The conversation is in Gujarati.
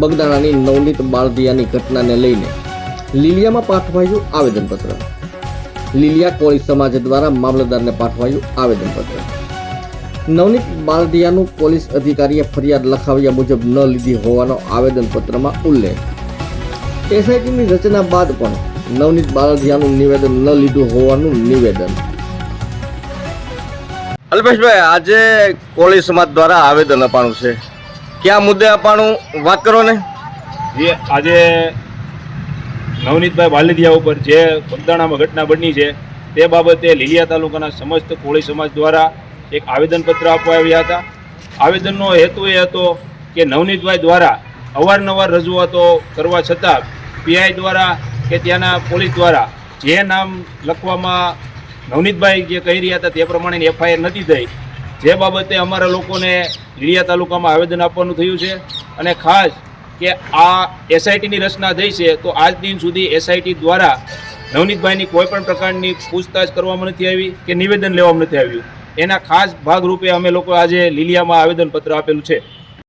બગદાણાની નવનીત બાળદિયાની ઘટનાને લઈને લીલિયામાં પાઠવાયું આવેદનપત્ર। લીલિયા કોળી સમાજ દ્વારા મામલતદારને પાઠવાયું આવેદનપત્ર। નવનીત બાળદિયાનું પોલીસ અધિકારીએ ફરિયાદ લખાવ્યા મુજબ ન લીધી હોવાનો આવેદનપત્રમાં ઉલ્લેખ। એસઆઈટીની રચના બાદ પણ નવનીત બાળદિયાનું નિવેદન ન લીધું હોવાનું નિવેદન। અલ્પેશભાઈ, આજે કોળી સમાજ દ્વારા આવેદન અપાણું છે, ક્યાં મુદ્દે અપાણું વાત કરો ને? જે આજે નવનીતભાઈ બાલદિયા ઉપર જે બગદાણામાં ઘટના બની છે તે બાબતે લીલિયા તાલુકાના સમસ્ત કોળી સમાજ દ્વારા એક આવેદનપત્ર આપવા આવ્યા હતા। આવેદનનો હેતુ એ હતો કે નવનીતભાઈ દ્વારા અવારનવાર રજૂઆતો કરવા છતાં પીઆઈ દ્વારા કે ત્યાંના પોલીસ દ્વારા જે નામ લખવામાં નવનીતભાઈ જે કહી રહ્યા હતા તે પ્રમાણેની એફઆઈઆર નથી થઈ, જે બાબતે અમારા લોકોને લીલિયા તાલુકામાં આવેદન આપવાનું થયું છે। અને ખાસ કે આ એસઆઈટીની રચના થઈ છે તો આજ દિન સુધી એસઆઈટી દ્વારા નવનીતભાઈની કોઈ પણ પ્રકારની પૂછતાછ કરવામાં નથી આવી કે નિવેદન લેવામાં નથી આવ્યું। એના ખાસ ભાગરૂપે અમે લોકો આજે લીલિયામાં આવેદનપત્ર આપેલું છે।